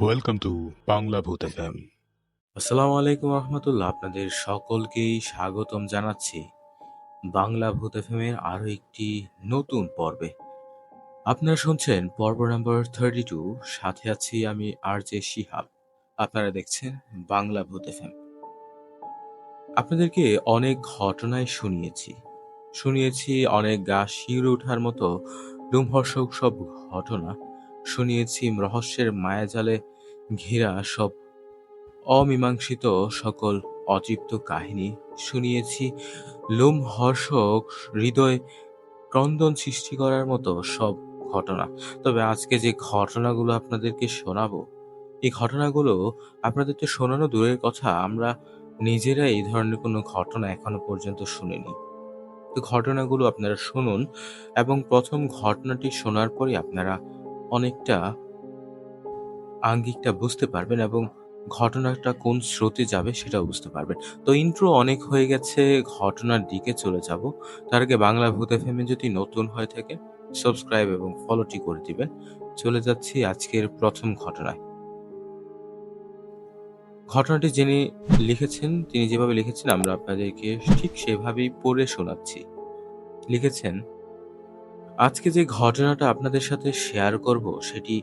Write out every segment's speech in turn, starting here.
Welcome to Bangla ভূত FM. আসসালামু আলাইকুম রহমতুল্লাহ। আপনাদের সকলকেই স্বাগতম জানাচ্ছি বাংলা ভূত এফএমের আরও একটি নতুন পর্বে। আপনারা শুনছেন পর্ব নাম্বার 32। সাথে আছি আমি RJ শিহাব। আপনারা দেখছেন বাংলা ভূত এফএম। আপনাদেরকে অনেক ঘটনায় শুনিয়েছি অনেক গা শিউরে ওঠার মতো লোমহর্ষক সব ঘটনা। শুনিয়েছি রহস্যের মায়াজালে ঘেরা সব অমীমাংসিত সকল অতৃপ্ত কাহিনী। শুনিয়েছি লোমহর্ষক হৃদয় ক্রন্দন সৃষ্টি করার মতো সব ঘটনা। তবে আজকে যে ঘটনাগুলো আপনাদেরকে শোনাবো, এই ঘটনাগুলো আপনাদের তো শোনানো দূরের কথা, আমরা নিজেরাই এই ধরনের কোনো ঘটনা এখনো পর্যন্ত শুনিনি। তো ঘটনাগুলো আপনারা শুনুন এবং প্রথম ঘটনাটি শোনার পরে আপনারা অনেকটা আঙ্গিকটা বুঝতে পারবেন এবং ঘটনাটা কোন স্রোতে যাবে সেটাও বুঝতে পারবেন। তো ইন্ট্রো অনেক হয়ে গেছে, ঘটনার দিকে চলে যাব। তার আগে বাংলা ভূত এফএম যদি নতুন হয়ে থাকে সাবস্ক্রাইব এবং ফলোটি করে দিবেন। চলে যাচ্ছি আজকের প্রথম ঘটনায়। ঘটনাটি যিনি লিখেছেন, তিনি যেভাবে লিখেছেন আমরা আপনাদেরকে ঠিক সেভাবেই পড়ে শোনাচ্ছি। লিখেছেন, আজকে যে ঘটনাটা আপনাদের সাথে শেয়ার করব সেটি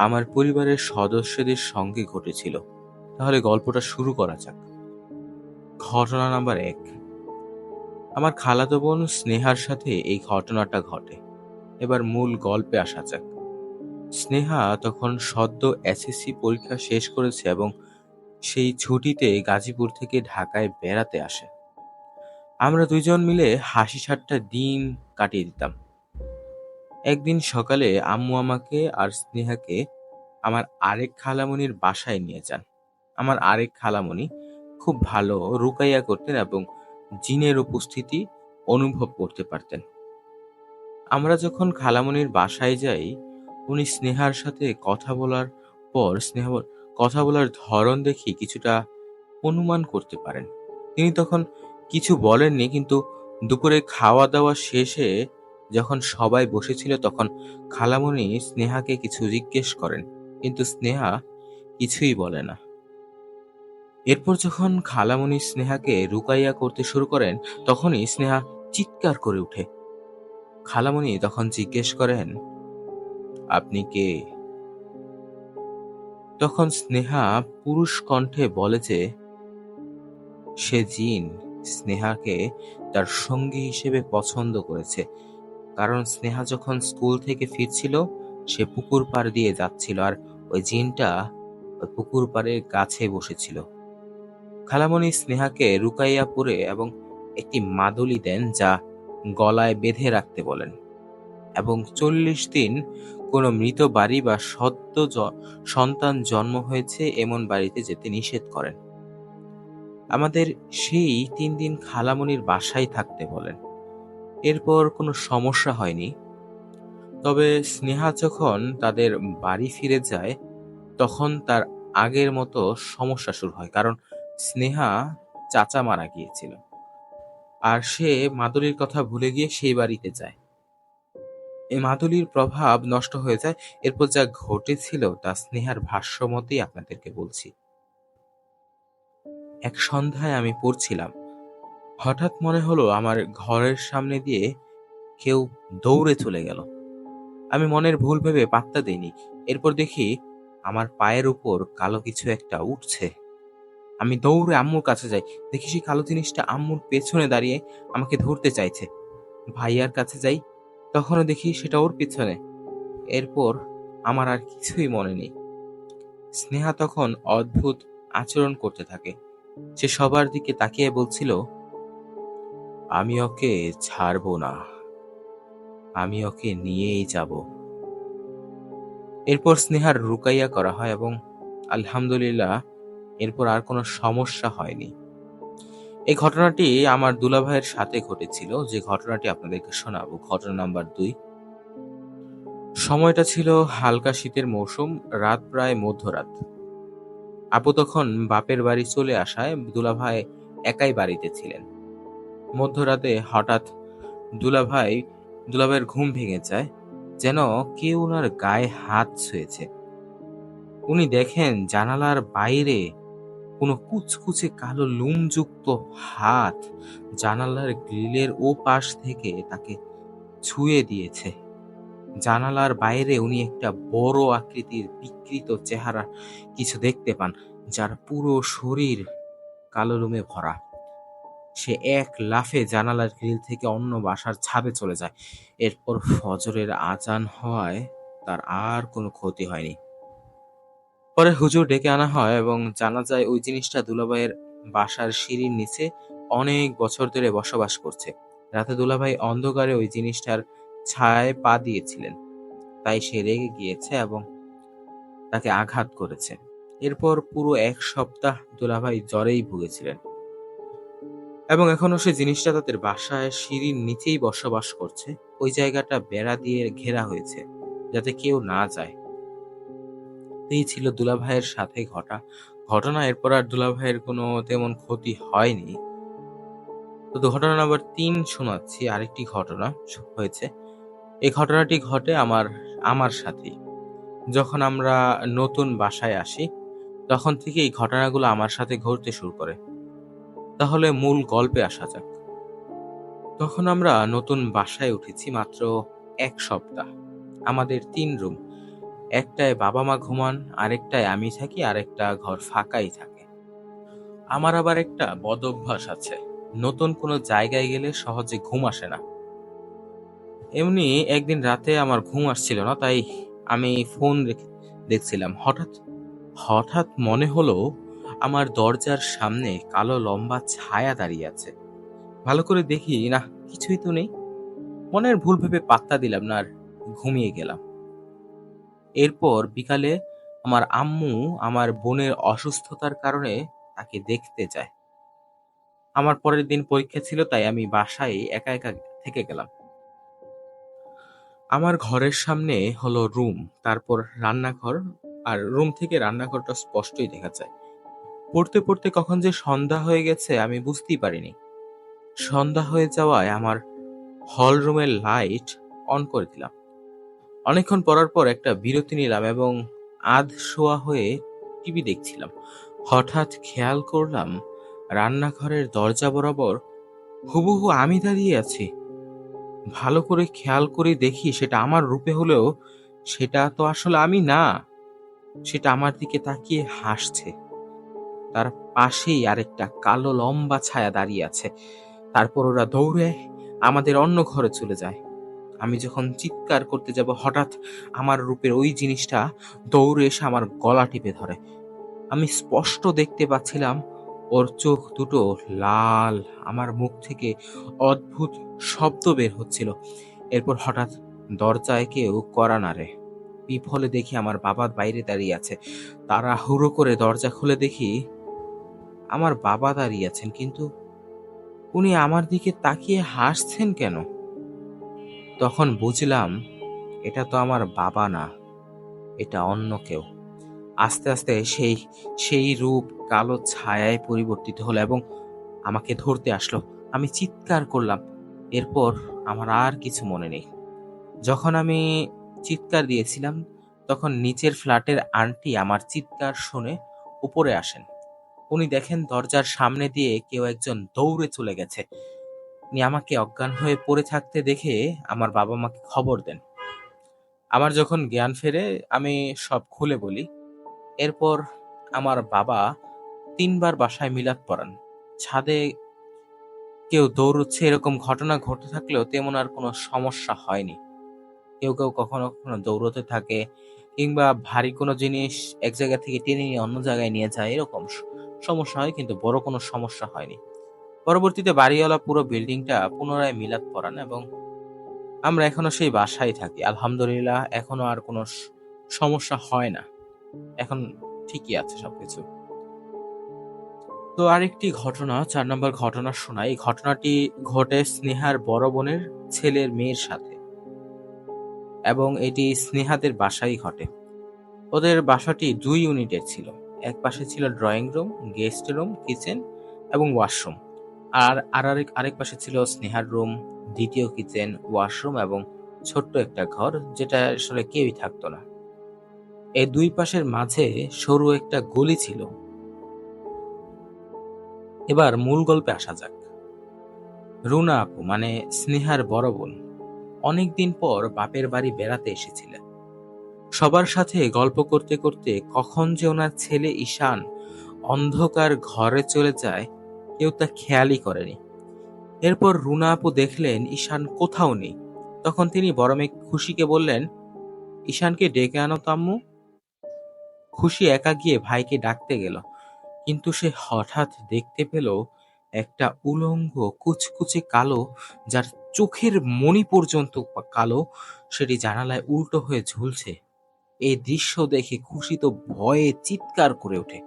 আমার পরিবারের সদস্যদের সঙ্গে ঘটেছিল। তাহলে গল্পটা শুরু করা যাক। ঘটনা নাম্বার 1। আমার খালাতো বোন স্নেহার সাথে এই ঘটনাটা ঘটে। এবার মূল গল্পে আসা যাক। স্নেহা তখন সদ্য এসএসসি পরীক্ষা শেষ করেছে এবং সেই ছুটিতে গাজীপুর থেকে ঢাকায় বেড়াতে আসে। আমরা দুইজন মিলে হাসি ঠাট্টা দিন কাটিয়ে দিতাম। একদিন সকালে আম্মু আমাকে আর স্নেহাকে আমার আরেক খালামণির বাসায় নিয়ে যান। আমার আরেক খালামণি খুব ভালো রুকাইয়া করতেন এবং জিনের উপস্থিতি অনুভব করতে পারতেন। আমরা যখন খালামণির বাসায় যাই, উনি স্নেহার সাথে কথা বলার পর কথা বলার ধরন দেখি কিছুটা অনুমান করতে পারেন। তিনি তখন কিছু বলেননি, কিন্তু দুপুরে খাওয়া দাওয়া শেষে যখন সবাই বসেছিল তখন খালামণি স্নেহাকে কিছু জিজ্ঞেস করেন, কিন্তু স্নেহা কিছুই বলে না। এরপর যখন খালামণি স্নেহাকে রুকাইয়া করতে শুরু করেন তখনই স্নেহা চিৎকার করে উঠে। খালামণি তখন জিজ্ঞেস করেন, আপনি কে? তখন স্নেহা পুরুষ কণ্ঠে বলে যে সে জিন। স্নেহাকে তার সঙ্গী হিসেবে পছন্দ করেছে, কারণ স্নেহা যখন স্কুল থেকে ফিরছিল সে পুকুর পাড় দিয়ে যাচ্ছিল আর ওই জিনটা ওই পুকুর পাড়ে গাছে বসেছিল। খালামণি স্নেহাকে রুকাইয়া পড়ে এবং একটি মাদুলি দেন যা গলায় বেঁধে রাখতে বলেন এবং 40 দিন কোনো মৃত বাড়ি বা সন্তান জন্ম হয়েছে এমন বাড়িতে যেতে নিষেধ করেন। আমাদের সেই 3 দিন খালামণির বাসায় থাকতে বলেন। এরপর কোনো সমস্যা হয়নি। তবে স্নেহা যখন তাদের বাড়ি ফিরে যায় তখন তার আগের মতো সমস্যা শুরু হয়, কারণ স্নেহা চাচা মারা গিয়েছিল আর সে মাদুলির কথা ভুলে গিয়ে সেই বাড়িতে যায়। এই মাদুলির প্রভাব নষ্ট হয়ে যায়। এরপর যা ঘটেছিল তা স্নেহার ভাষ্য মতেই আপনাদেরকে বলছি। এক সন্ধ্যায় আমি পড়ছিলাম, হঠাৎ মনে হলো আমার ঘরের সামনে দিয়ে কেউ দৌড়ে চলে গেল। আমি মনের ভুল ভেবে পাত্তা দিইনি। এরপর দেখি আমার পায়ের উপর কালো কিছু একটা উঠছে। আমি দৌড়ে আম্মুর কাছে যাই। দেখি সেই কালো জিনিসটা আম্মুর পেছনে দাঁড়িয়ে আমাকে ধরতে চাইছে। ভাইয়ার কাছে যাই, তখনও দেখি সেটা ওর পিছনে। এরপর আমার আর কিছুই মনে নেই। স্নেহা তখন অদ্ভুত আচরণ করতে থাকে। সে সবার দিকে তাকিয়ে বলছিল, আমি ওকে ছাড়বো না, আমি ওকে নিয়েই যাব। এরপর স্নেহার রুকাইয়া করা হয় এবং আলহামদুলিল্লাহ এরপর আর কোনো সমস্যা হয়নি। এই ঘটনাটি আমার দুলাভাইয়ের সাথে ঘটেছিল, যে ঘটনাটি আপনাদেরকে শোনাবো। ঘটনা নাম্বার 2। সময়টা ছিল হালকা শীতের মৌসুম, রাত প্রায় মধ্যরাত। আপু তখন বাপের বাড়ি চলে আসায় দুলাভাই একাই বাড়িতে ছিলেন। মধ্যরাতে হঠাৎ দুলাভাইয়ের ঘুম ভেঙে যায়, যেন কেউ ওনার গায়ে হাত ছুঁয়েছে। উনি দেখেন জানালার বাইরে কোনো কুচকুচে কালো লোমযুক্ত হাত জানালার গ্রিলের ও পাশ থেকে তাকে ছুঁয়ে দিয়েছে। জানালার বাইরে উনি একটা বড় আকৃতির বিকৃত চেহারা কিছু দেখতে পান, যার পুরো শরীর কালো লোমে ভরা। সে এক লাফে জানালার গ্রিল থেকে অন্য বাসার ছাদে চলে যায়। এরপর ফজরের আজান হওয়ায় তার আর কোনো ক্ষতি হয়নি। পরে হুজুর ডেকে আনা হয় এবং জানা যায় ওই জিনিসটা দুলাভাইয়ের বাসার সিঁড়ির নিচে অনেক বছর ধরে বসবাস করছে। রাতে দুলাভাই অন্ধকারে ওই জিনিসটার ছায়ায় পা দিয়েছিলেন, তাই সে রেগে গিয়েছে এবং তাকে আঘাত করেছে। এরপর পুরো ১ সপ্তাহ দুলাভাই জ্বরেই ভুগেছিলেন এবং এখনো সে জিনিসটা তাদের বাসায় সিঁড়ির নিচেই বসবাস করছে। ওই জায়গাটা বেড়া দিয়ে ঘেরা হয়েছে যাতে কেউ না যায়। এই ছিল দুলাভাইয়ের সাথে ঘটনা। এরপর আর দুলাভাইয়ের কোনো তেমন ক্ষতি হয়নি। তো ঘটনা নাম্বার ৩ শোনাচ্ছি। আরেকটি ঘটনা হয়েছে। এই ঘটনাটি ঘটে আমার সাথেই। যখন আমরা নতুন বাসায় আসি, তখন থেকে এই ঘটনাগুলো আমার সাথে ঘটতে শুরু করে। তাহলে মূল গল্পে আসা যাক। তখন আমরা নতুন বাসায় উঠেছি মাত্র ১ সপ্তাহ। আমাদের ৩ রুম। একটায় বাবা-মা ঘুমান, আরেকটায় আমি থাকি, আরেকটা ঘর ফাঁকাই থাকে। আমার আবার একটা বদঅভ্যাস আছে। নতুন কোনো জায়গায় গেলে সহজে ঘুম আসে না। এমনি একদিন রাতে আমার ঘুম আসছিল না, তাই আমি ফোন দেখছিলাম। হঠাৎ মনে হলো আমার দরজার সামনে কালো লম্বা ছায়া দাঁড়িয়ে আছে। ভালো করে দেখি না, কিছুই তো নেই। মনের ভুল ভেবে পাত্তা দিলাম না আর ঘুমিয়ে গেলাম। এরপর বিকালে আমার আম্মু আমার বোনের অসুস্থতার কারণে তাকে দেখতে যায়। আমার পরের দিন পরীক্ষা ছিল, তাই আমি বাসায় একা একা থেকে গেলাম। আমার ঘরের সামনে হলো রুম, তারপর রান্নাঘর, আর রুম থেকে রান্নাঘরটা স্পষ্টই দেখা যায়। পড়তে পড়তে কখন যে সন্ধ্যা হয়ে গেছে আমি বুঝতেই পারিনি। সন্ধ্যা হয়ে যাওয়ায় আমার হল রুমের লাইট অন করে দিলাম। অনেকক্ষণ পড়ার পর একটা বিরতি নিলাম এবং শোয়া হয়ে টিভি দেখছিলাম। হঠাৎ খেয়াল করলাম রান্নাঘরের দরজা বরাবর হুবহু আমি দাঁড়িয়ে আছি। ভালো করে খেয়াল করে দেখি সেটা আমার রূপে হলেও সেটা তো আসলে আমি না। সেটা আমার দিকে তাকিয়ে হাসছে। তার পাশেই আরেকটা কালো লম্বা ছায়া দাঁড়িয়ে আছে। তারপর ওরা দৌড়ে আমাদের অন্য ঘরে চলে যায়। আমি যখন চিৎকার করতে যাব, হঠাৎ আমার রূপের ওই জিনিসটা দৌড়ে এসে আমার গলা টিপে ধরে। আমি স্পষ্ট দেখতে পাচ্ছিলাম ওর চোখ দুটো লাল, আমার মুখ থেকে অদ্ভুত শব্দ বের হচ্ছিল। এরপর হঠাৎ দরজায় কেউ কড়া নাড়ে। বিফলে দেখি আমার বাবা বাইরে দাঁড়িয়ে আছে। তাড়াহুড়ো করে দরজা খুলে দেখি আমার বাবা দাঁড়িয়ে আছেন, কিন্তু উনি আমার দিকে তাকিয়ে হাসছেন কেন? তখন বুঝলাম এটা তো আমার বাবা না, এটা অন্য কেউ। আস্তে আস্তে সেই রূপ কালো ছায়ায় পরিবর্তিত হলো এবং আমাকে ধরতে আসলো। আমি চিৎকার করলাম। এরপর আমার আর কিছু মনে নেই। যখন আমি চিৎকার দিয়েছিলাম, তখন নিচের ফ্ল্যাটের আন্টি আমার চিৎকার শুনে উপরে আসেন। উনি দেখেন দরজার সামনে দিয়ে কেউ একজন দৌড়ে চলে গেছে। উনি আমাকে অজ্ঞান হয়ে পড়ে থাকতে দেখে আমার বাবা মাকে খবর দেন। আমার যখন জ্ঞান ফেরে আমি সব খুলে বলি। এরপর আমার বাবা ৩ বার বাসায় মিলাদ পড়ান। ছাদে কেউ দৌড়চ্ছে এরকম ঘটনা ঘটে থাকলেও তেমন আর কোনো সমস্যা হয়নি। কেউ কখনো কখনো দৌড়তে থাকে কিংবা ভারী কোনো জিনিস এক জায়গা থেকে টেনে নিয়ে অন্য জায়গায় নিয়ে যায়, এরকম সমস্যা হয়, কিন্তু বড় কোনো সমস্যা হয়নি। পরবর্তীতে বাড়িওয়ালা পুরো বিল্ডিংটা পুনরায় মিলাদ পড়ান এবং আমরা এখনো সেই বাসায় থাকি। আলহামদুলিল্লাহ, এখনো আর কোনো সমস্যা হয় না। এখন ঠিকই আছে সবকিছু। তো আরেকটি ঘটনা, ৪ নম্বর ঘটনা শোনাই। এই ঘটনাটি ঘটে স্নেহার বড় বোনের ছেলের মেয়ের সাথে এবং এটি স্নেহাদের বাসায় ঘটে। ওদের বাসাটি ২ ইউনিটের ছিল। এক পাশে ছিল drawing room, guest room, kitchen এবং ওয়াশরুম। আরেক পাশে ছিল স্নেহার রুম, দ্বিতীয় কিচেন, ওয়াশরুম এবং ছোট্ট একটা ঘর, যেটা আসলে কেউই থাকতো না। এই দুই পাশের মাঝে সরু একটা গলি ছিল। এবার মূল গল্পে আসা যাক। রুনা আপু মানে স্নেহার বড় বোন অনেকদিন পর বাপের বাড়ি বেড়াতে এসেছিলেন। সবার সাথে গল্প করতে করতে কখন যে ওনার ছেলে ঈশান অন্ধকার ঘরে চলে যায় কেউ তা খেয়ালই করেনি। এরপর রুনা আপু দেখলেন ঈশান কোথাও নেই। তখন তিনি বড় মেয়ে খুশিকে বললেন, ঈশানকে ডেকে আনো তো আম্মু। খুশি একা গিয়ে ভাইকে ডাকতে গেল, কিন্তু সে হঠাৎ দেখতে পেল একটা উলঙ্গ কুচকুচে কালো, যার চোখের মণি পর্যন্ত কালো, সেটি জানালায় উল্টো হয়ে ঝুলছে। এই দৃশ্য দেখে খুশি তো ভয়ে চিৎকার করে ওঠে।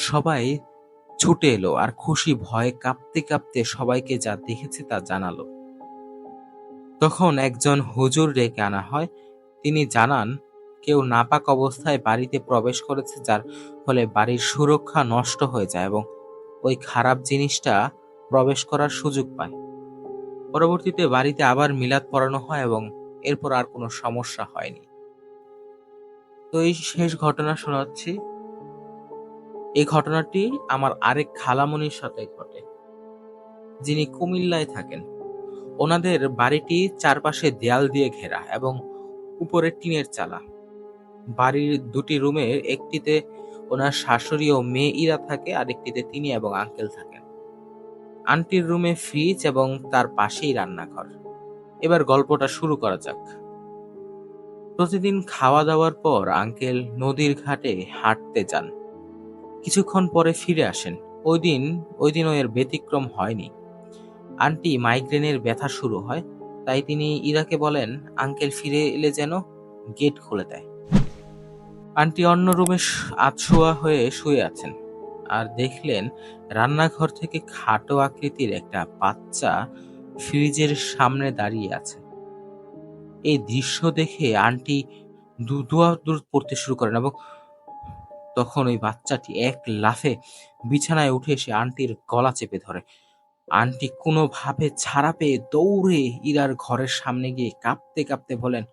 সবাই ছুটে এলো আর খুশি ভয়ে কাঁপতে কাঁপতে সবাইকে যা দেখেছে তা জানালো। তখন একজন হুজুর ডেকে আনা হয়। তিনি জানান, কেউ নাপাক অবস্থায় বাড়িতে প্রবেশ করেছে, যার ফলে বাড়ির সুরক্ষা নষ্ট হয়ে যায় এবং ওই খারাপ জিনিসটা প্রবেশ করার সুযোগ পায়। পরবর্তীতে বাড়িতে আবার মিলাদ পড়ানো হয় এবং এরপর আর কোনো সমস্যা হয়নি। তো এই শেষ ঘটনা শোনাচ্ছি। এই ঘটনাটি আমার আরেক খালামণির সাথে ঘটে, যিনি কুমিল্লায় থাকেন। ওনাদের বাড়িটি চারপাশে দেয়াল দিয়ে ঘেরা এবং উপরে টিনের চালা। বাড়ির দুটি রুমের একটিতে ওনার শাশুড়ি ও মেয়ে ইরা থাকে, আর একটিতে তিনি এবং আঙ্কেল থাকেন। আন্টির রুমে ফ্রিজ এবং তার পাশেই রান্নাঘর। এবার গল্পটা শুরু করা যাক। প্রতিদিন খাওয়া দাওয়ার পর আঙ্কেল নদীর ঘাটে হাঁটতে যান। কিছুক্ষণ পরে ফিরে আসেন। ওই দিনও এর ব্যতিক্রম হয়নি। আন্টি মাইগ্রেনের ব্যথা শুরু হয়, তাই তিনি ইরাকে বলেন আঙ্কেল ফিরে এলে যেন গেট খুলে দেয়। আন্টি অন্য রুমে আধশোয়া হয়ে শুয়ে আছেন আর দেখলেন রান্নাঘর থেকে খাটো আকৃতির একটা বাচ্চা ফ্রিজের সামনে দাঁড়িয়ে আছে। এই দৃশ্য দেখে আন্টি দূর পড়তে শুরু করেন এবং তখন ওই বাচ্চাটি এক লাফে বিছানায় উঠে এসে আন্টির গলা চেপে ধরে। আন্টি কোনোভাবে ছাড়া পেয়ে দৌড়ে ইরার ঘরের সামনে গিয়ে কাঁপতে কাঁপতে বলেন,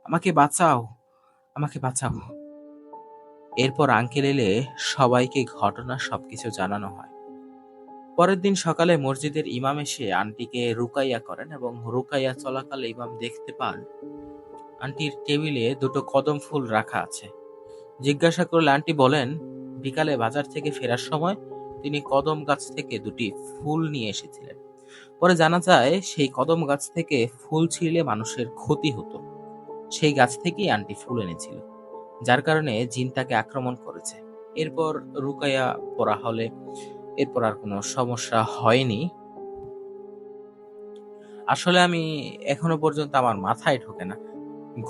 আমাকে বাঁচাও, আমাকে বাঁচাও। এরপর আঙ্কেল এলে সবাইকে ঘটনা সবকিছু জানানো হয়। পরের দিন সকালে মসজিদের ইমাম এসে আন্টিকে রুকাইয়া করেন এবং রুকাইয়া চলাকালে ইমাম দেখতে পান আন্টির টেবিলে দুটো কদম ফুল রাখা আছে। জিজ্ঞাসা করলে আন্টি বলেন, বিকালে বাজার থেকে ফেরার সময় তিনি কদম গাছ থেকে দুটি ফুল নিয়ে এসেছিলেন। পরে জানা যায় সেই কদম গাছ থেকে ফুল ছিঁড়লে মানুষের ক্ষতি হতো। সেই গাছ থেকেই আন্টি ফুল এনেছিল, যার কারণে জিন তাকে আক্রমণ করেছে। এরপর রুকাইয়া পড়া হলে এরপর আর কোনো সমস্যা হয়নি। আসলে আমি এখনো পর্যন্ত আমার মাথায় ঢোকে না।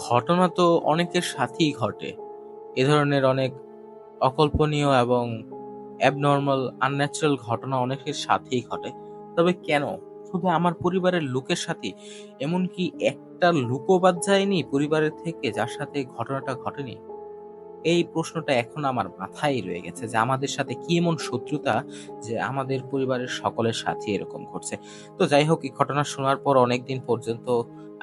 ঘটনা তো অনেকের সাথেই ঘটে, এ ধরনের অনেক অকল্পনীয় এবং অ্যাবনর্মাল আনন্যাচারাল ঘটনা অনেকের সাথেই ঘটে। তবে কেন শুধু আমার পরিবারের লোকের সাথে? এমনকি একটা লোকও বাদ যায়নি পরিবারের থেকে যার সাথে ঘটনাটা ঘটেনি? এই প্রশ্নটা এখন আমার মাথায় রয়ে গেছে যে আমাদের সাথে কি এমন শত্রুতা যে আমাদের পরিবারের সকলের সাথে এরকম ঘটছে। তো যাই হোক, এই ঘটনা শোনার পর অনেকদিন পর্যন্ত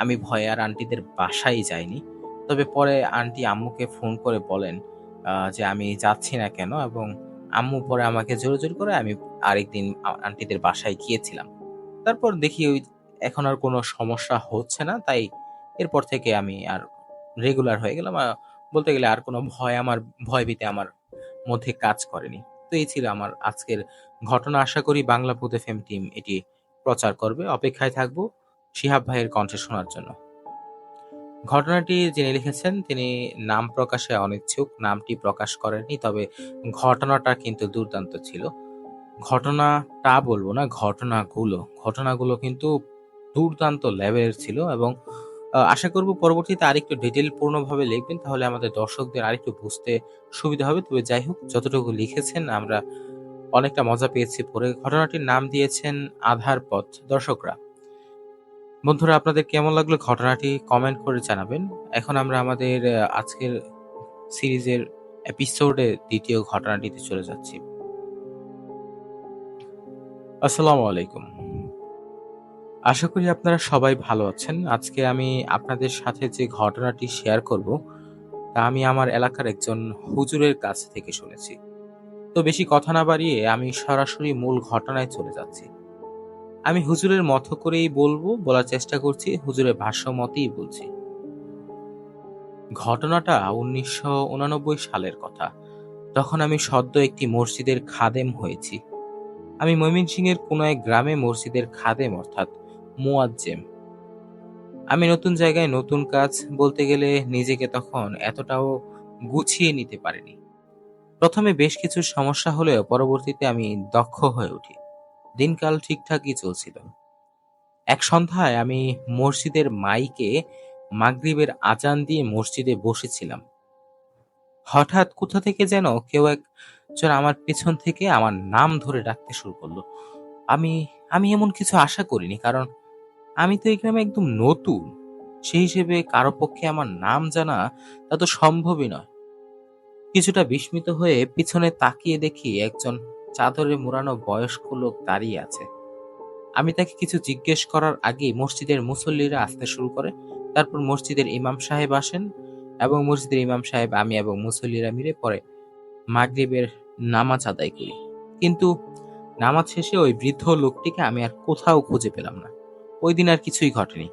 আমি ভয়ে আর আন্টিদের বাসায় যাইনি। তবে পরে আন্টি আম্মুকে ফোন করে বলেন যে আমি যাচ্ছি না কেন, এবং আম্মু পরে আমাকে জোরে জোর করে আমি আরেকদিন আন্টিদের বাসায় গিয়েছিলাম। তারপর দেখি ওই এখন আর কোনো সমস্যা হচ্ছে না, তাই এরপর থেকে আমি আর রেগুলার হয়ে গেলাম। বলতে গেলে আর কোনো ভয়ভীতি আমার মধ্যে কাজ করেনি। তো এই ছিল আমার আজকের ঘটনা। আশা করি বাংলা ভূত এফএম টিম এটি প্রচার করবে। অপেক্ষায় থাকবো শিহাব ভাইয়ের কণ্ঠে শোনার জন্য। ঘটনাটি যিনি লিখেছেন তিনি নাম প্রকাশে অনিচ্ছুক, নামটি প্রকাশ করেননি। তবে ঘটনাটা কিন্তু দুর্দান্ত ছিল। ঘটনাটা বলবো না, ঘটনাগুলো কিন্তু দুর্দান্ত লেভেলের ছিল এবং আশা করব পরবর্তীতে আরেকটু ডিটেইল পূর্ণভাবে লিখবেন, তাহলে আমাদের দর্শকদের আরেকটু বুঝতে সুবিধা হবে। তবে যাই হোক, যতটুকু লিখেছেন আমরা অনেকটা মজা পেয়েছি পড়ে। ঘটনাটির নাম দিয়েছেন আধার পথ। দর্শকরা, বন্ধুরা, আপনাদের কেমন লাগলো ঘটনাটি কমেন্ট করে জানাবেন। এখন আমরা আমাদের আজকের সিরিজের এপিসোডে দ্বিতীয় ঘটনাটিতে চলে যাচ্ছি। আসসালামু আলাইকুম। আশা করি আপনারা সবাই ভালো আছেন। আজকে আমি আপনাদের সাথে যে ঘটনাটি শেয়ার করব তা আমি আমার এলাকার একজন হুজুরের কাছ থেকে শুনেছি। তো বেশি কথা না বাড়িয়ে আমি সরাসরি মূল ঘটনায় চলে যাচ্ছি। আমি হুজুরের মতো করেই বলার চেষ্টা করছি, হুজুরের ভাষ্য মতেই বলছি। ঘটনাটা ১৯৮৯ সালের কথা। তখন আমি সদ্য একটি মসজিদের খাদেম হয়েছি। আমি ময়মনসিংহের কোনো এক গ্রামে মসজিদের খাদেম অর্থাৎ মুয়াজ্জেম। আমি নতুন জায়গায় নতুন কাজ বলতে গেলে নিজেকে তখন এতটাও গুছিয়ে নিতে পারিনি। প্রথমে বেশ কিছু সমস্যা হলেও পরবর্তীতে আমি দক্ষ হয়ে উঠি। দিনকাল ঠিকঠাকই চলছিল। এক সন্ধ্যায় আমি মসজিদের মাইকে মাগরিবের আজান দিয়ে মসজিদে বসেছিলাম। হঠাৎ কোথা থেকে যেন কেউ একজন আমার পেছন থেকে আমার নাম ধরে ডাকতে শুরু করলো। আমি আমি এমন কিছু আশা করিনি, কারণ আমি তো এই গ্রামে একদম নতুন। সেই হিসেবে কারো পক্ষে আমার নাম জানা তা তো সম্ভবই নয়। কিছুটা বিস্মিত হয়ে পিছনে তাকিয়ে দেখি একজন চাদরে মোড়ানো বয়স্ক লোক দাঁড়িয়ে আছে। আমি তাকে কিছু জিজ্ঞেস করার আগেই মসজিদের মুসল্লিরা আসতে শুরু করে। তারপর মসজিদের ইমাম সাহেব আসেন এবং মসজিদের ইমাম সাহেব, আমি এবং মুসল্লিরা মিলে পরে মাগরিবের নামাজ আদায় করি। কিন্তু নামাজ শেষে ওই বৃদ্ধ লোকটিকে আমি আর কোথাও খুঁজে পেলাম না। ওই দিন আর কিছুই ঘটেনি।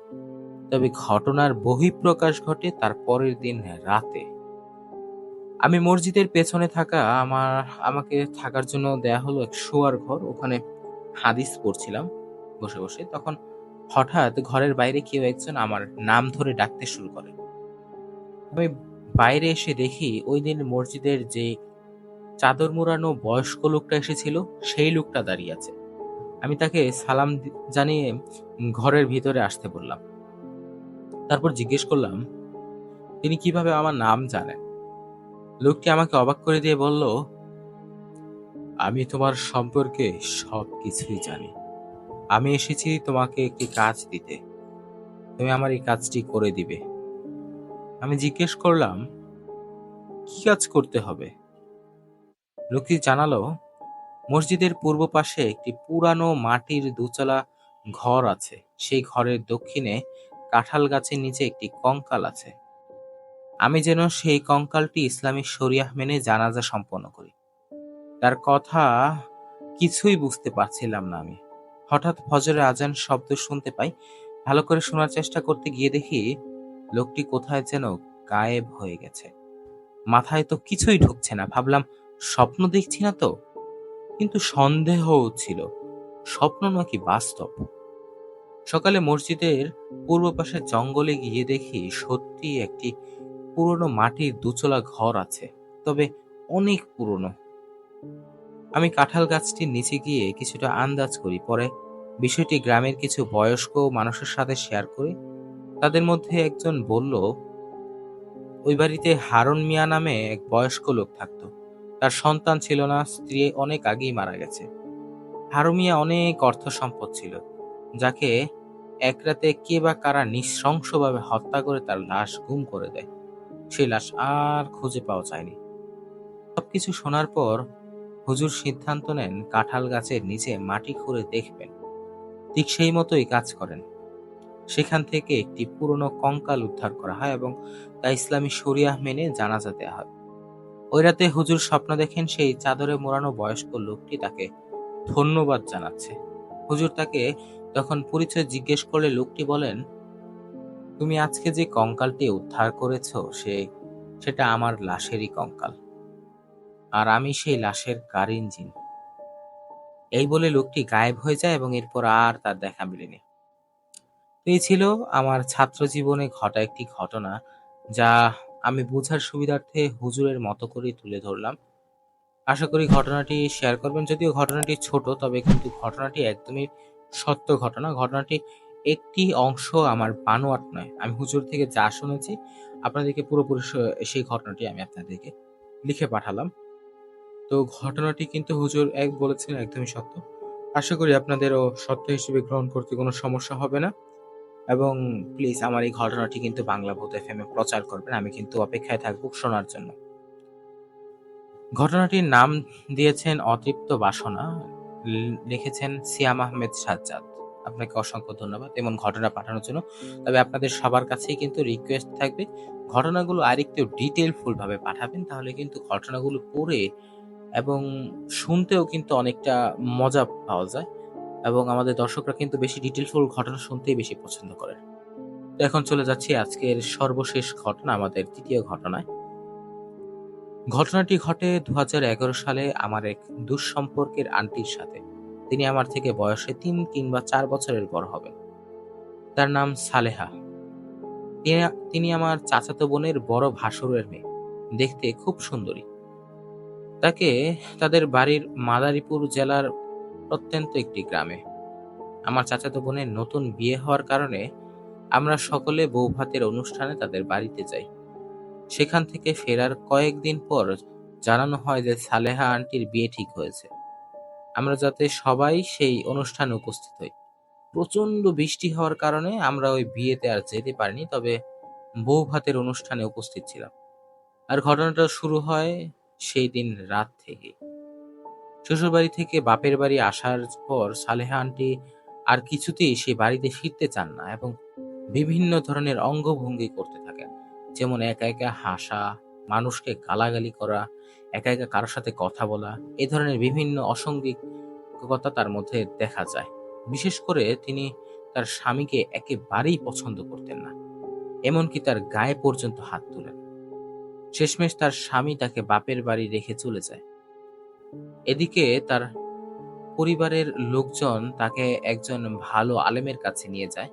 তবে ঘটনার বহিঃপ্রকাশ ঘটে তার পরের দিন রাতে। আমি মসজিদের পেছনে থাকা আমাকে থাকার জন্য দেয়া হলো এক শোয়ার ঘর। ওখানে হাদিস পড়ছিলাম বসে বসে। তখন হঠাৎ ঘরের বাইরে কেউ একজন আমার নাম ধরে ডাকতে শুরু করে। আমি বাইরে এসে দেখি ওই দিন মসজিদের যে চাদর মোড়ানো বয়স্ক লোকটা এসেছিল সেই লোকটা দাঁড়িয়ে আছে। আমি তাকে সালাম জানিয়ে ঘরের ভিতরে আসতে বললাম। তারপর জিজ্ঞেস করলাম তিনি কিভাবে আমার নাম জানেন। লোকটি আমাকে অবাক করে দিয়ে বলল, আমি তোমার সম্পর্কে সবকিছুই জানি। আমি এসেছি তোমাকে একটি কাজ দিতে। তুমি আমার এই কাজটি করে দিবে। আমি জিজ্ঞেস করলাম, কি কাজ করতে হবে? লোকটি জানালো, মসজিদের পূর্ব পাশে একটি পুরানো মাটির দোতলা ঘর আছে। সেই ঘরের দক্ষিণে কাঁঠাল গাছের নিচে একটি কঙ্কাল আছে। আমি যেন সেই কঙ্কালটি ইসলামী শরিয়াহ মেনে জানাজা সম্পন্ন করি। তার কথা কিছুই বুঝতে পারছিলাম না আমি। হঠাৎ ফজরের আজান শব্দ শুনতে পাই। ভালো করে শোনার চেষ্টা করতে গিয়ে দেখি লোকটি কোথায় যেন গায়েব হয়ে গেছে। মাথায় তো কিছুই ঢুকছে না। ভাবলাম স্বপ্ন দেখছি না তো, কিন্তু সন্দেহ ছিল স্বপ্ন নাকি বাস্তব। সকালে মসজিদের পূর্ব পাশে জঙ্গলে গিয়ে দেখি সত্যি একটি পুরনো মাটির দুচলা ঘর আছে, তবে অনেক পুরনো। আমি কাঁঠাল গাছটির নিচে গিয়ে কিছুটা আন্দাজ করি। পরে বিষয়টি গ্রামের কিছু বয়স্ক মানুষের সাথে শেয়ার করি। তাদের মধ্যে একজন বলল, ওই বাড়িতে হারুন মিয়া নামে এক বয়স্ক লোক থাকতো। তার সন্তান ছিল না, স্ত্রী অনেক আগেই মারা গেছে। হারুন মিয়া অনেক অর্থ সম্পদ ছিল, যাকে এক রাতে কে বা কারা নৃশংসভাবে হত্যা করে তার লাশ গুম করে দেয়। সেই লাশ আর খুঁজে পাওয়া যায়নি। সবকিছু শোনার পর হুজুর সিদ্ধান্ত নেন কাঁঠাল গাছের নিচে মাটি খুঁড়ে দেখবেন। ঠিক সেই মতোই কাজ করেন। সেখান থেকে একটি পুরনো কঙ্কাল উদ্ধার করা হয় এবং তা ইসলামী শরিয়াহ মেনে জানাজা দেওয়া হয়। ওই রাতে হুজুর স্বপ্ন দেখেন সেই চাদরে মোড়ানো বয়স্ক লোকটি তাকে ধন্যবাদ জানাচ্ছে। হুজুর তাকে তখন পরিচয় জিজ্ঞেস করলে লোকটি বলেন, তুমি আজকে যে কঙ্কালটি উদ্ধার করেছ সেটা আমার লাশেরই কঙ্কাল, আর আমি সেই লাশের কার ইঞ্জিন। এই বলে লোকটি গায়েব হয়ে যায় এবং এরপর আর তার দেখা মেলেনি। তো এই ছিল আমার ছাত্র জীবনে ঘটা একটি ঘটনা, যা আমি বোঝার সুবিধার্থে হুজুরের মতো করেই তুলে ধরলাম। আশা করি ঘটনাটি শেয়ার করবেন। যদিও ঘটনাটি ছোট, তবে কিন্তু ঘটনাটি একদমই সত্য ঘটনা। ঘটনাটি একটি অংশ আমার বানোয়াট নয়। আমি হুজুর থেকে যা শুনেছি আপনাদেরকে পুরোপুরি সেই ঘটনাটি আমি আপনাদেরকে লিখে পাঠালাম। তো ঘটনাটি কিন্তু হুজুর বলেছেন একদমই সত্য। আশা করি আপনাদেরও সত্য হিসেবে গ্রহণ করতে কোনো সমস্যা হবে না। এবং প্লিজ আমার এই ঘটনাটি কিন্তু বাংলা ভূত এফএম এ প্রচার করবেন। আমি কিন্তু অপেক্ষায় থাকবো শোনার জন্য। ঘটনাটির নাম দিয়েছেন অতৃপ্ত বাসনা, লিখেছেন সিয়াম আহমেদ সাজ্জাদ। আপনাকে অসংখ্য ধন্যবাদ এমন ঘটনা পাঠানোর জন্য। তবে আপনাদের সবার কাছেই কিন্তু রিকোয়েস্ট থাকবে, ঘটনাগুলো আরেকটু ডিটেইলফুল ভাবে পাঠাবেন। তাহলে কিন্তু ঘটনাগুলো পড়ে এবং শুনতেও কিন্তু অনেকটা মজা পাওয়া যায় এবং আমাদের দর্শকরা কিন্তু বেশি ডিটেইলফুল ঘটনা শুনতেই বেশি পছন্দ করে। তো এখন চলে যাচ্ছি আজকের সর্বশেষ ঘটনা, আমাদের ৩য় ঘটনায়। ঘটনাটি ঘটে ২০১১ সালে আমার এক দুঃসম্পর্কের আন্টির সাথে। তিনি আমার থেকে বয়সে ৩ কিংবা ৪ বছরের বড় হবেন। তার নাম সালেহা। তিনি আমার চাচাতো বোনের বড় ভাসুরের মেয়ে। দেখতে খুব সুন্দরী। তাকে তাদের বাড়ির মাদারীপুর জেলার প্রত্যন্ত একটি গ্রামে। আমার চাচাতো বোনের নতুন বিয়ে হওয়ার কারণে আমরা সকলে বৌভাতের অনুষ্ঠানে তাদের বাড়িতে যাই। সেখান থেকে ফেরার কয়েকদিন পর জানানো হয় যে সালেহা আন্টির বিয়ে ঠিক হয়েছে। আমরা যাতে সবাই সেই অনুষ্ঠানে উপস্থিত হই। প্রচন্ড বৃষ্টি হওয়ার কারণে আমরা ওই বিয়েতে আর যেতে পারিনি, তবে বৌভাতের অনুষ্ঠানে উপস্থিত ছিলাম। আর ঘটনাটা শুরু হয় সেই দিন রাত থেকে। শ্বশুরবাড়ি থেকে বাপের বাড়ি আসার পর সালেহা আন্টি আর কিছুতেই সে বাড়িতে ফিরতে চান না এবং বিভিন্ন ধরনের অঙ্গভঙ্গি করতে থাকেন। যেমন একা একা হাসা, মানুষকে গালাগালি করা, একা একা কারোর সাথে কথা বলা, এ ধরনের বিভিন্ন অসাংঘিকতা তার মধ্যে দেখা যায়। বিশেষ করে তিনি তার স্বামীকে একেবারেই পছন্দ করতেন না, এমনকি তার গায়ে পর্যন্ত হাত তুলেন। শেষমেশ তার স্বামী তাকে বাপের বাড়ি রেখে চলে যায়। এদিকে তার পরিবারের লোকজন তাকে একজন ভালো আলেমের কাছে নিয়ে যায়।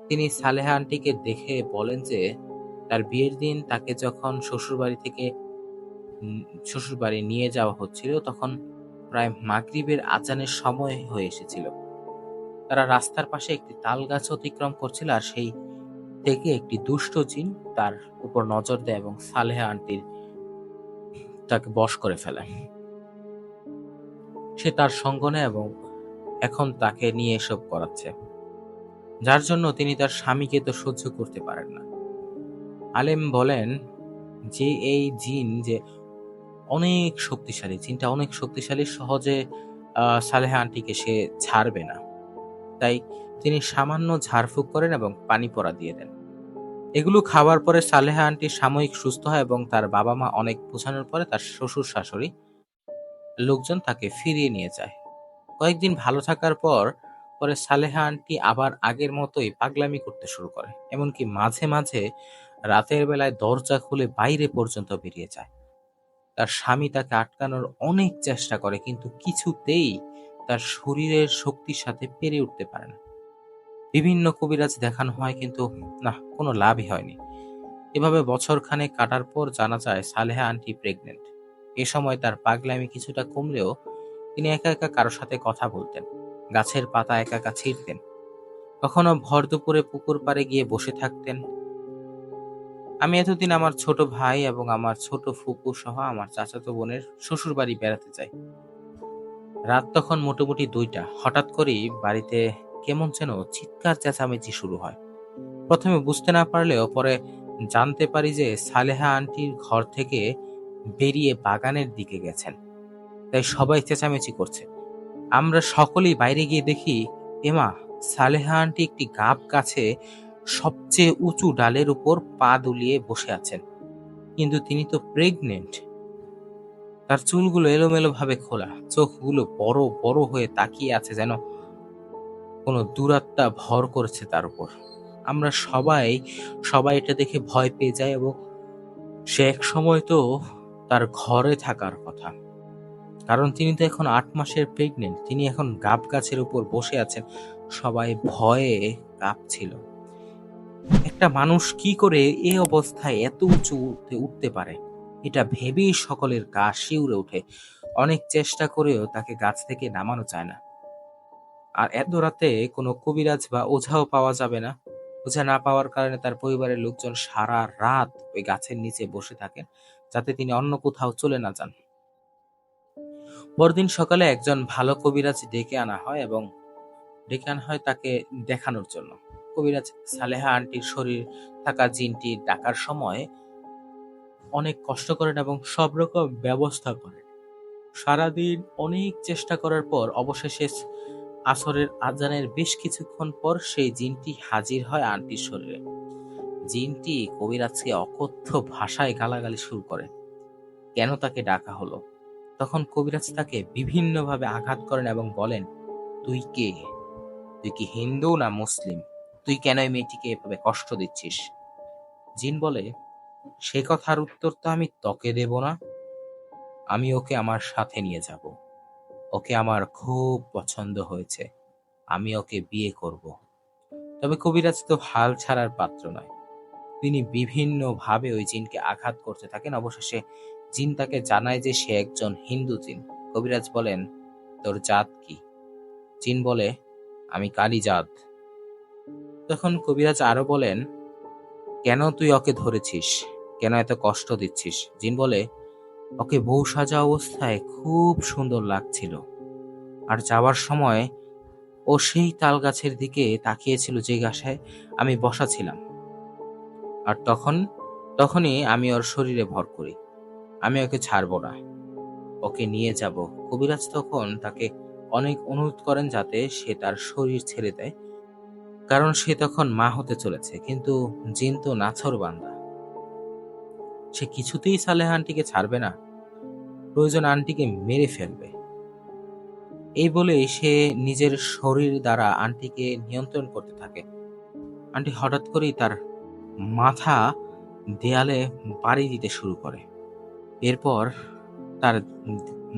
তিনি সালেহা আন্টিকে দেখে বলেন যে তার বিয়ের দিন তাকে যখন শ্বশুরবাড়ি নিয়ে যাওয়া হচ্ছিল তখন প্রায় মাগরিবের আজানের সময় হয়ে এসেছিল। তারা রাস্তার পাশে একটি তাল গাছ অতিক্রম করছিল আর সেই থেকে একটি দুষ্ট জিন তার উপর নজর দেয় এবং সালেহা আন্টির তাকে বশ করে ফেলে। সে তার সঙ্গ নেয় এবং এখন তাকে নিয়ে এসব করাচ্ছে, যার জন্য তিনি তার স্বামীকে তো সহ্য করতে পারেন না। আলেম বলেন যে এই জিন যে অনেক শক্তিশালী, জিনটা অনেক শক্তিশালী, সহজে সালেহা আন্টিকে সে ছাড়বে না। তাই তিনি সামান্য ঝাড়ফুঁক করেন এবং পানি পড়া দিয়ে দেন। এগুলো খাওয়ার পরে সালেহা আন্টি সাময়িক সুস্থ হয় এবং তার বাবা মা অনেক বোঝানোর পরে তার শ্বশুর শাশুড়ি লোকজন তাকে ফিরিয়ে নিয়ে যায়। কয়েকদিন ভালো থাকার পর পরে সালেহা আন্টি আবার আগের মতোই পাগলামি করতে শুরু করে। এমনকি মাঝে মাঝে রাতের বেলায় দরজা খুলে বাইরে পর্যন্ত বেরিয়ে যায়। তার স্বামী তাকে আটকানোর অনেক চেষ্টা করে, কিন্তু কিছুতেই তার শরীরের শক্তির সাথে পেরে উঠতে পারে না। বিভিন্ন কবিরাজ দেখানো হয়, কিন্তু না, কোনো লাভই হয়নি। এভাবে বছরখানেক কাটার পর জানা যায় সালেহা আন্টি প্রেগনেন্ট। এ সময় তার পাগলামি কিছুটা কমলেও তিনি একা একা কারোর সাথে কথা বলতেন, গাছের পাতা একা একা ছিঁড়তেন, কখনো ভর দুপুরে পুকুর পাড়ে গিয়ে বসে থাকতেন। আমি এতদিন আমার ছোট ভাই এবং আমার ছোট ফুপু সহ আমার চাচাতো বোনের শ্বশুর বাড়ি বেড়াতে যাই। রাত তখন মোটামুটি ২টা। হঠাৎ করেই বাড়িতে কেমন যেন চিৎকার চেঁচামেচি শুরু হয়। প্রথমে বুঝতে না পারলেও পরে জানতে পারি যে সালেহা আন্টির ঘর থেকে বেরিয়ে বাগানের দিকে গেছেন। তাই সবাই চেঁচামেচি করছে। আমরা সকলেই বাইরে গিয়ে দেখি, এমা, সালেহা আন্টি একটি গাব গাছে সবচেয়ে উঁচু ডালের উপর পা দুলিয়ে বসে আছেন। কিন্তু তিনি তো প্রেগনেন্ট। তার চুলগুলো এলোমেলো ভাবে খোলা, চোখগুলো বড় বড় হয়ে তাকিয়ে আছে, যেন কোনো দুরাত্মা ভর করেছে তার উপর। আমরা সবাই এটা দেখে ভয় পেয়ে যায় এবং সে এক সময় তো তার ঘরে থাকার কথা, কারণ তিনি তো এখন ৮ মাসের প্রেগনেন্ট। তিনি এখন গাব গাছের উপর বসে আছেন। সবাই ভয়ে কাঁপছিল। একটা মানুষ কি করে এই অবস্থায় এত উঁচুতে উঠতে পারে, এটা ভেবেই সকলের গা শিউরে ওঠে। অনেক চেষ্টা করেও তাকে গাছ থেকে নামানো যায় না। আর এত রাতে কোনো কবিরাজ বা ওঝাও পাওয়া যাবে না। ওঝা না পাওয়ার কারণে তার পরিবারের লোকজন সারা রাত ওই গাছের নিচে বসে থাকেন, যাতে তিনি অন্য কোথাও চলে না যান। পরদিন সকালে একজন ভালো কবিরাজ ডেকে আনা হয় তাকে দেখানোর জন্য। কবিরাজ সালেহা আন্টির শরীর থাকা জিনটি ডাকার সময় অনেক কষ্ট করেন এবং সব রকম ব্যবস্থা করেন। সারাদিন অনেক চেষ্টা করার পর অবশেষে আসরের আজানের বেশ কিছুক্ষণ পর সেই জিনটি হাজির হয় আন্টির শরীরে। জিনটি কবিরাজকে অকথ্য ভাষায় গালাগালি শুরু করে। কেন তাকে ডাকা হলো? তখন কবিরাজ তাকে বিভিন্নভাবে আঘাত করেন এবং বলেন, তুই কে? তুই কি হিন্দু না মুসলিম? তুই কেন এই মেয়েটিকে এভাবে কষ্ট দিচ্ছিস? জিন বলে, সে কথার উত্তর তো আমি তোকে দেব না। আমি ওকে আমার সাথে নিয়ে যাব। ওকে আমার খুব পছন্দ হয়েছে। আমি ওকে বিয়ে করব। তবে কবিরাজ তো হাল ছাড়ার পাত্র নয়। তিনি বিভিন্নভাবে ওই জিনকে আঘাত করতে থাকেন। অবশেষে জিন তাকে জানায় যে সে একজন হিন্দু জিন। কবিরাজ বলেন, তোর জাত কি? জিন বলে, আমি কালী জাত। তখন কবিরাজ আরো বলেন, কেন তুই ওকে ধরেছিস? কেন এত কষ্ট দিচ্ছিস? জিন বলে, ওকে বউ সাজা অবস্থায় খুব সুন্দর লাগছিল। আর যাওয়ার সময় ও সেই তাল গাছের দিকে তাকিয়েছিল যে গাছে আমি বসা ছিলাম। আর তখনই আমি ওর শরীরে ভর করি। আমি ওকে ছাড়বো না, ওকে নিয়ে যাব। কবিরাজ তখন তাকে অনেক অনুরোধ করেন যাতে সে তার শরীর ছেড়ে দেয়, কারণ সে তখন মা হতে চলেছে। কিন্তু জিন তো নাছোড়বান্দা, সে কিছুতেই সালেহা আন্টিকে ছাড়বে না, প্রয়োজন আন্টিকে মেরে ফেলবে। এই বলেই সে নিজের শরীর দ্বারা আন্টিকে নিয়ন্ত্রণ করতে থাকে। আন্টি হঠাৎ করেই তার মাথা দেয়ালে বাড়ি দিতে শুরু করে। এরপর তার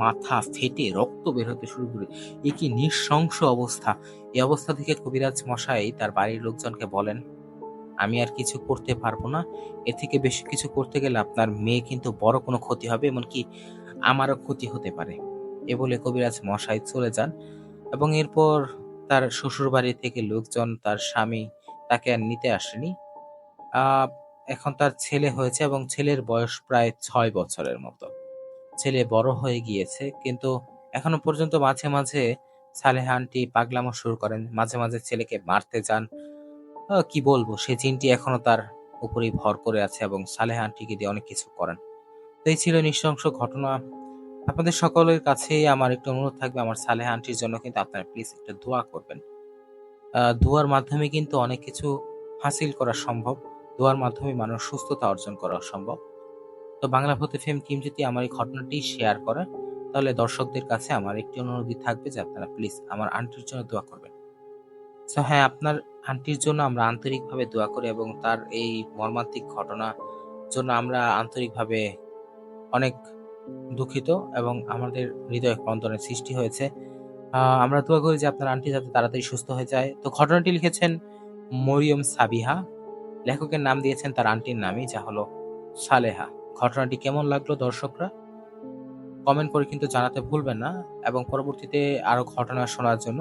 মাথা ফেটে রক্ত বের হতে শুরু করে। এ কি নৃশংস অবস্থা! এই অবস্থা থেকে কবিরাজ মশাই তার বাড়ির লোকজনকে বলেন, আমি আর কিছু করতে পারবো না। এর থেকে বেশি কিছু করতে গেলে আপনার মেয়ে কিন্তু বড় কোনো ক্ষতি হবে, এমনকি আমারও ক্ষতি হতে পারে। এ বলে কবিরাজ মশাই চলে যান এবং এরপর তার শ্বশুরবাড়ি থেকে লোকজন, তার স্বামী তাকে আর নিতে আসেনি। আ এখন তার ছেলে হয়েছে এবং ছেলের বয়স প্রায় ৬ বছরের মতো। ছেলে বড় হয়ে গিয়েছে, কিন্তু এখনো পর্যন্ত মাঝে, মাঝে সালেহা আন্টি পাগলামো শুরু করেন। মাঝে, মাঝে ছেলেকে মারতে যান। কি বলবো? সে জিনটি এখনো তার উপরেই ভর করে আছে এবং সালেহা আন্টিকে দিয়ে অনেক কিছু করান। তো এই ছিল নৃশংস ঘটনা। আপনাদের সকলের কাছেই আমার একটু অনুরোধ থাকবে, আমার সালেহা আন্টির জন্য কিন্তু আপনারা প্লিজ একটু দোয়া করবেন। দোয়ার মাধ্যমে কিন্তু অনেক কিছু হাসিল করা সম্ভব। দোয়ার মাধ্যমে মানুষ সুস্থতা অর্জন করা সম্ভব। তো বাংলা ভূত এফএম টিম যদি আমার এই ঘটনাটি শেয়ার করে, তাহলে দর্শকদের কাছে আমার একটি অনুরোধই থাকবে যে আপনারা প্লিজ আমার আন্টির জন্য দোয়া করবেন। সো হ্যাঁ, আপনার আন্টির জন্য আমরা আন্তরিকভাবে দোয়া করি এবং তার এই মর্মান্তিক ঘটনার জন্য আমরা আন্তরিকভাবে অনেক দুঃখিত এবং আমাদের হৃদয়ে ক্রন্দনের সৃষ্টি হয়েছে। আমরা দোয়া করি যে আপনার আন্টি যাতে তাড়াতাড়ি সুস্থ হয়ে যায়। তো ঘটনাটি লিখেছেন মরিয়ম সাবিহা। লেখকের নাম দিয়েছেন তার আন্টির নামই, যা হলো সালেহা। ঘটনাটি কেমন লাগলো দর্শকরা? কমেন্ট করে কিন্তু জানাতে ভুলবেন না এবং পরবর্তীতে আরো ঘটনা শোনার জন্য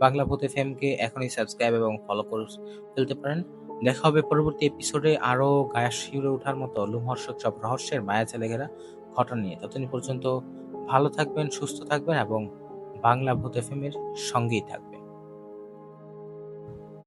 বাংলা ভূত এফএমকে এখনই সাবস্ক্রাইব এবং ফলো করে ফেলতে পারেন। দেখা হবে পরবর্তী এপিসোডে আরো গা শিউরে ওঠার মতো লোমহর্ষক সব রহস্যের মায়াজালে ঘেরা ঘটনা নিয়ে। ততদিন পর্যন্ত ভালো থাকবেন, সুস্থ থাকবেন এবং বাংলা ভূত এফএম এর সঙ্গেই থাকবেন।